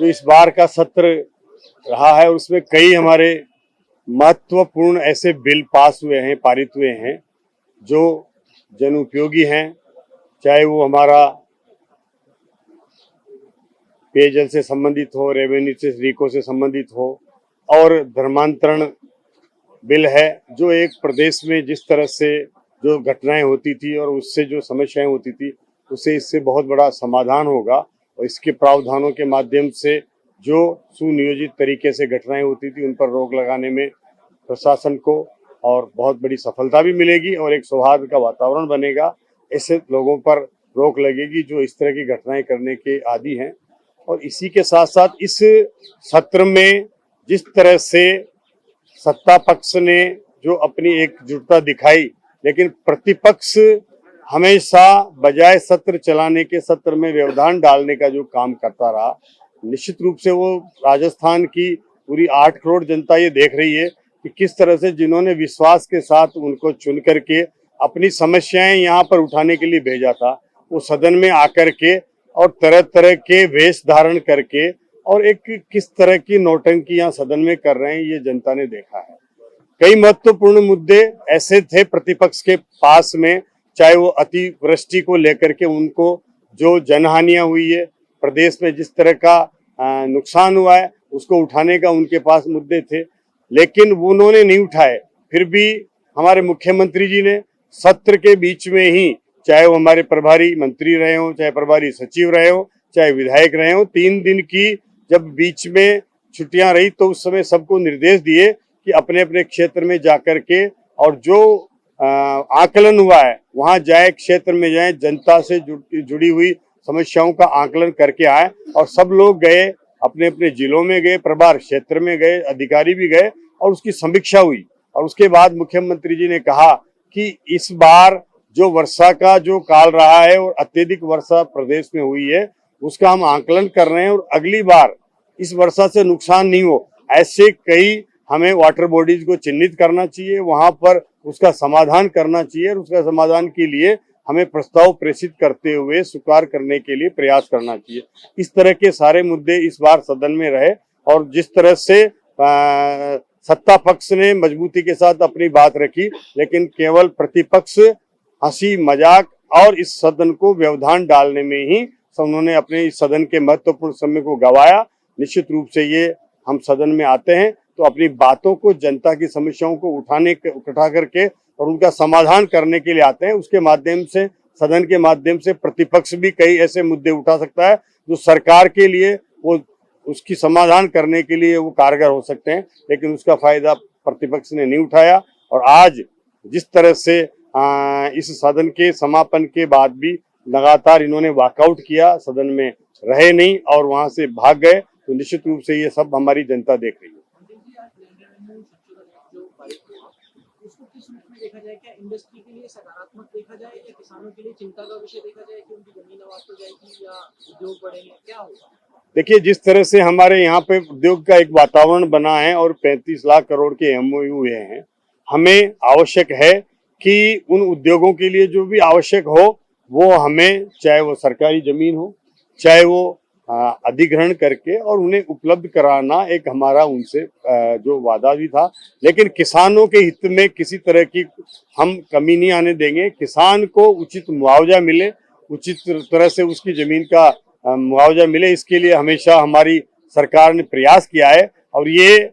जो इस बार का सत्र रहा है उसमें कई हमारे महत्वपूर्ण ऐसे बिल पास हुए हैं, पारित हुए हैं जो जन उपयोगी हैं, चाहे वो हमारा पेयजल से संबंधित हो, रेवेन्यू से रीको से संबंधित हो, और धर्मांतरण बिल है जो एक प्रदेश में जिस तरह से जो घटनाएं होती थी और उससे जो समस्याएं होती थी उससे इससे बहुत बड़ा समाधान होगा। और इसके प्रावधानों के माध्यम से जो सुनियोजित तरीके से घटनाएं होती थी उन पर रोक लगाने में प्रशासन को और बहुत बड़ी सफलता भी मिलेगी और एक सौहार्द का वातावरण बनेगा। ऐसे लोगों पर रोक लगेगी जो इस तरह की घटनाएं करने के आदी हैं। और इसी के साथ साथ इस सत्र में जिस तरह से सत्ता पक्ष ने जो अपनी एकजुटता दिखाई, लेकिन प्रतिपक्ष हमेशा बजाय सत्र चलाने के सत्र में व्यवधान डालने का जो काम करता रहा, निश्चित रूप से वो राजस्थान की पूरी 8 करोड़ जनता ये देख रही है कि किस तरह से जिन्होंने विश्वास के साथ उनको चुन करके अपनी समस्याएं यहाँ पर उठाने के लिए भेजा था, वो सदन में आकर के और तरह तरह के वेश धारण करके और एक किस तरह की नौटंकी यहाँ सदन में कर रहे हैं, ये जनता ने देखा है। कई महत्वपूर्ण मुद्दे ऐसे थे प्रतिपक्ष के पास में, चाहे वो अतिवृष्टि को लेकर के उनको जो जनहानियां हुई है, प्रदेश में जिस तरह का नुकसान हुआ है उसको उठाने का उनके पास मुद्दे थे, लेकिन वो उन्होंने नहीं उठाए। फिर भी हमारे मुख्यमंत्री जी ने सत्र के बीच में ही, चाहे वो हमारे प्रभारी मंत्री रहे हो, चाहे प्रभारी सचिव रहे हो, चाहे विधायक रहे हो, 3 दिन की जब बीच में छुट्टियां रही तो उस समय सबको निर्देश दिए कि अपने अपने क्षेत्र में जाकर के और जो आकलन हुआ है वहां जाए, क्षेत्र में जाए, जनता से जुड़ी हुई समस्याओं का आकलन करके आए। और सब लोग गए, अपने अपने जिलों में गए, प्रभार क्षेत्र में गए, अधिकारी भी गए और उसकी समीक्षा हुई। और उसके बाद मुख्यमंत्री जी ने कहा कि इस बार जो वर्षा का जो काल रहा है और अत्यधिक वर्षा प्रदेश में हुई है उसका हम आकलन कर रहे हैं और अगली बार इस वर्षा से नुकसान नहीं हो, ऐसे कई हमें वाटर बॉडीज को चिन्हित करना चाहिए, वहां पर उसका समाधान करना चाहिए और उसका समाधान के लिए हमें प्रस्ताव प्रेषित करते हुए स्वीकार करने के लिए प्रयास करना चाहिए। इस तरह के सारे मुद्दे इस बार सदन में रहे और जिस तरह से सत्ता पक्ष ने मजबूती के साथ अपनी बात रखी, लेकिन केवल प्रतिपक्ष हंसी मजाक और इस सदन को व्यवधान डालने में ही उन्होंने अपने इस सदन के महत्वपूर्ण समय को गंवाया। निश्चित रूप से ये हम सदन में आते हैं तो अपनी बातों को, जनता की समस्याओं को उठा करके और उनका समाधान करने के लिए आते हैं। उसके माध्यम से, सदन के माध्यम से प्रतिपक्ष भी कई ऐसे मुद्दे उठा सकता है जो सरकार के लिए वो उसकी समाधान करने के लिए वो कारगर हो सकते हैं, लेकिन उसका फायदा प्रतिपक्ष ने नहीं उठाया। और आज जिस तरह से इस सदन के समापन के बाद भी लगातार इन्होंने वॉकआउट किया, सदन में रहे नहीं और वहां से भाग गए, तो निश्चित रूप से ये सब हमारी जनता देख रही है। उसको किस रूप में देखा जाए? क्या इंडस्ट्री के लिए सकारात्मक देखा जाए या किसानों के लिए चिंता का विषय देखा जाए कि उनकी जमीन आवाज हो जाएगी या उद्योग बढ़ेंगे, क्या होगा? देखिए, जिस तरह से हमारे यहाँ पे उद्योग का एक वातावरण बना है और 35 लाख करोड़ के MOU हुए हैं, हमें आवश्यक है कि उन उद्योगों के लिए जो भी आवश्यक हो वो हमें, चाहे वो सरकारी जमीन हो, चाहे वो अधिग्रहण करके और उन्हें उपलब्ध कराना एक हमारा उनसे जो वादा भी था। लेकिन किसानों के हित में किसी तरह की हम कमी नहीं आने देंगे। किसान को उचित मुआवजा मिले, उचित तरह से उसकी जमीन का मुआवजा मिले, इसके लिए हमेशा हमारी सरकार ने प्रयास किया है। और ये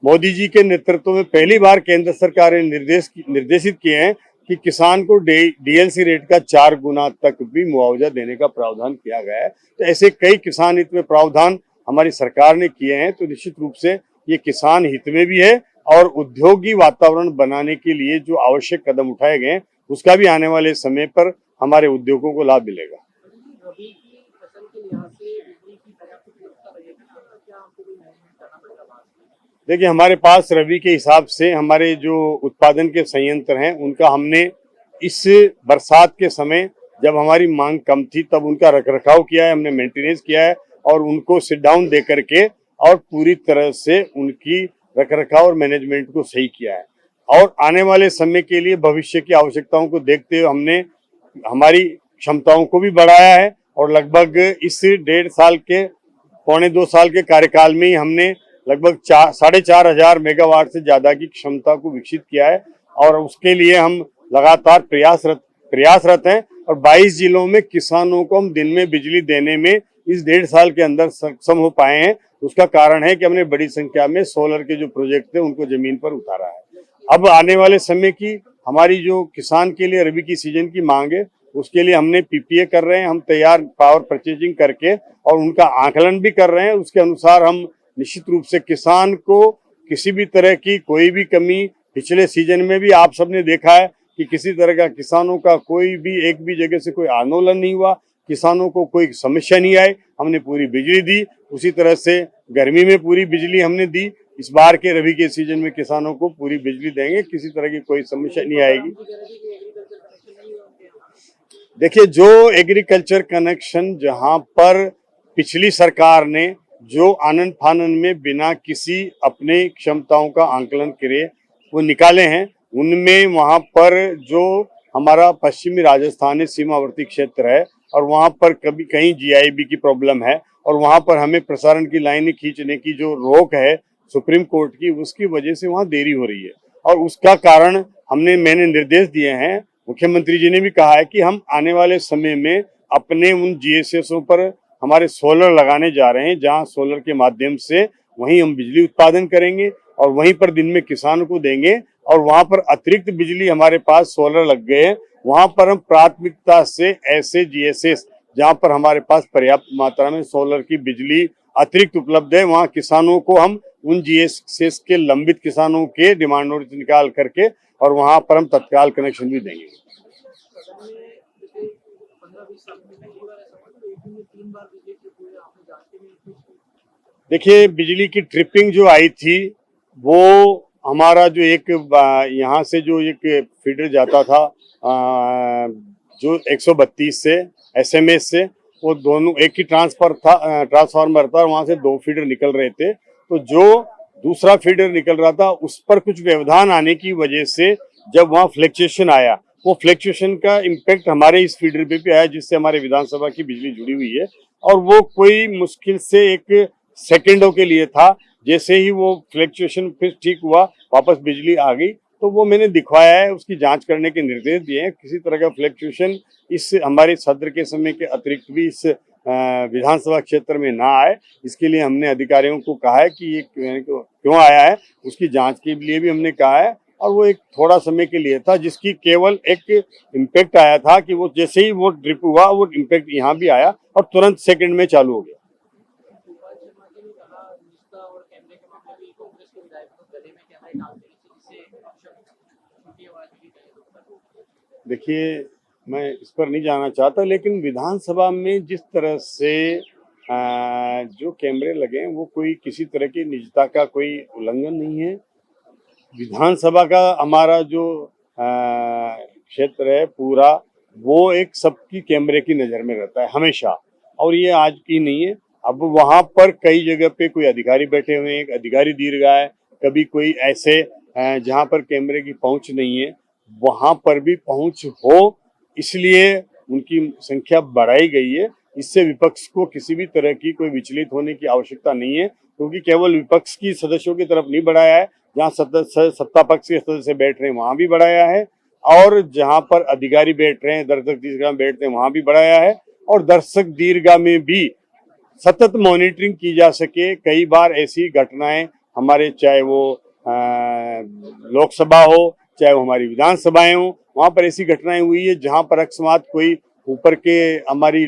मोदी जी के नेतृत्व में पहली बार केंद्र सरकार ने निर्देशित किए हैं कि किसान को DLC रेट का 4 गुना तक भी मुआवजा देने का प्रावधान किया गया है। तो ऐसे कई किसान हित में प्रावधान हमारी सरकार ने किए हैं, तो निश्चित रूप से ये किसान हित में भी है और उद्योगी वातावरण बनाने के लिए जो आवश्यक कदम उठाए गए उसका भी आने वाले समय पर हमारे उद्योगों को लाभ मिलेगा। देखिए, हमारे पास रबी के हिसाब से हमारे जो उत्पादन के संयंत्र हैं उनका हमने इस बरसात के समय जब हमारी मांग कम थी तब उनका रखरखाव किया है, हमने मेंटेनेंस किया है और उनको सिट डाउन दे करके और पूरी तरह से उनकी रखरखाव और मैनेजमेंट को सही किया है। और आने वाले समय के लिए भविष्य की आवश्यकताओं को देखते हुए हमने हमारी क्षमताओं को भी बढ़ाया है और लगभग इस 1.5 साल के 2.5 साल के कार्यकाल में ही हमने लगभग 4,500 मेगावाट से ज्यादा की क्षमता को विकसित किया है और उसके लिए हम लगातार प्रयासरत हैं और 22 जिलों में किसानों को हम दिन में बिजली देने में इस 1.5 साल के अंदर सक्षम हो पाए हैं। उसका कारण है कि हमने बड़ी संख्या में सोलर के जो प्रोजेक्ट थे उनको जमीन पर उतारा है। अब आने वाले समय की हमारी जो किसान के लिए रबी की सीजन की मांग है उसके लिए हमने पीपीए कर रहे हैं, हम तैयार पावर परचेजिंग करके और उनका आकलन भी कर रहे हैं। उसके अनुसार हम निश्चित रूप से किसान को किसी भी तरह की कोई भी कमी, पिछले सीजन में भी आप सबने देखा है कि किसी तरह का किसानों का कोई भी एक भी जगह से कोई आंदोलन नहीं हुआ, किसानों को कोई समस्या नहीं आई, हमने पूरी बिजली दी। उसी तरह से गर्मी में पूरी बिजली हमने दी। इस बार के रबी के सीजन में किसानों को पूरी बिजली देंगे, किसी तरह की कोई समस्या नहीं आएगी। देखिए, जो एग्रीकल्चर कनेक्शन जहां पर पिछली सरकार ने जो आनन फानन में बिना किसी अपने क्षमताओं का आंकलन करे वो निकाले हैं, उनमें वहां पर जो हमारा पश्चिमी राजस्थान सीमावर्ती क्षेत्र है और वहां पर कभी कहीं जीआईबी की प्रॉब्लम है और वहां पर हमें प्रसारण की लाइनें खींचने की जो रोक है सुप्रीम कोर्ट की, उसकी वजह से वहां देरी हो रही है और उसका कारण मैंने निर्देश दिए हैं। मुख्यमंत्री जी ने भी कहा है कि हम आने वाले समय में अपने उन जीएसएसओ पर हमारे सोलर लगाने जा रहे हैं, जहां सोलर के माध्यम से वहीं हम बिजली उत्पादन करेंगे और वहीं पर दिन में किसानों को देंगे और वहां पर अतिरिक्त बिजली हमारे पास सोलर लग गए हैं, वहां पर हम प्राथमिकता से ऐसे जीएसएस जहां पर हमारे पास पर्याप्त मात्रा में सोलर की बिजली अतिरिक्त उपलब्ध है, वहां किसानों को हम उन जीएसएस के लंबित किसानों के डिमांड नोटिस निकाल करके और वहां पर हम तत्काल कनेक्शन भी देंगे। देखिए, बिजली की ट्रिपिंग जो आई थी वो हमारा जो एक यहाँ से जो एक फीडर जाता था जो 132 से एसएमएस से, वो दोनों एक ही ट्रांसफार्मर था, वहां से 2 फीडर निकल रहे थे। तो जो दूसरा फीडर निकल रहा था उस पर कुछ व्यवधान आने की वजह से जब वहां फ्लक्चुएशन आया, वो फ्लक्चुएशन का इम्पैक्ट हमारे इस फीडर पे भी आया, जिससे हमारे विधानसभा की बिजली जुड़ी हुई है और वो कोई मुश्किल से एक सेकेंडों के लिए था। जैसे ही वो फ्लक्चुएशन फिर ठीक हुआ, वापस बिजली आ गई, तो वो मैंने दिखवाया है, उसकी जांच करने के निर्देश दिए हैं। किसी तरह का फ्लक्चुएशन इस हमारे सत्र के समय के अतिरिक्त भी इस विधानसभा क्षेत्र में ना आए, इसके लिए हमने अधिकारियों को कहा है कि ये क्यों आया है, उसकी जांच के लिए भी हमने कहा है। और वो एक थोड़ा समय के लिए था, जिसकी केवल एक इम्पैक्ट आया था कि वो जैसे ही वो ड्रिप हुआ वो इम्पैक्ट यहाँ भी आया और तुरंत सेकंड में चालू हो गया। देखिए, मैं इस पर नहीं जाना चाहता, लेकिन विधानसभा में जिस तरह से जो कैमरे लगे हैं वो कोई किसी तरह की निजता का कोई उल्लंघन नहीं है। विधानसभा का हमारा जो क्षेत्र है पूरा, वो एक सबकी कैमरे की नज़र में रहता है हमेशा, और ये आज की नहीं है। अब वहाँ पर कई जगह पे कोई अधिकारी बैठे हुए हैं, एक अधिकारी दीर्घा है, कभी कोई ऐसे जहाँ पर कैमरे की पहुँच नहीं है वहाँ पर भी पहुँच हो, इसलिए उनकी संख्या बढ़ाई गई है। इससे विपक्ष को किसी भी तरह की कोई विचलित होने की आवश्यकता नहीं है, क्योंकि केवल विपक्ष की सदस्यों की तरफ नहीं बढ़ाया है, जहाँ सत्ता पक्ष के सदस्य बैठ रहे हैं वहां भी बढ़ाया है, और जहां पर अधिकारी बैठ रहे हैं, दर्शक दीर्घा में बैठते हैं वहां भी बढ़ाया है, और दर्शक दीर्घा में भी सतत मॉनिटरिंग की जा सके। कई बार ऐसी घटनाएं हमारे, चाहे वो लोकसभा हो चाहे वो हमारी विधानसभाएं हो, वहां पर ऐसी घटनाएं हुई है जहां पर अकस्मात कोई ऊपर के हमारी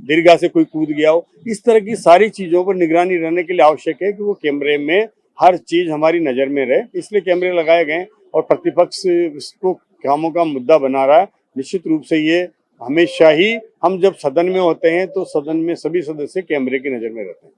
दीर्घा से कोई कूद गया हो। इस तरह की सारी चीजों पर निगरानी रहने के लिए आवश्यक है कि वो कैमरे में हर चीज हमारी नजर में रहे, इसलिए कैमरे लगाए गए और प्रतिपक्ष इसको कामों का मुद्दा बना रहा है। निश्चित रूप से ये हमेशा ही, हम जब सदन में होते हैं तो सदन में सभी सदस्य कैमरे की नजर में रहते हैं।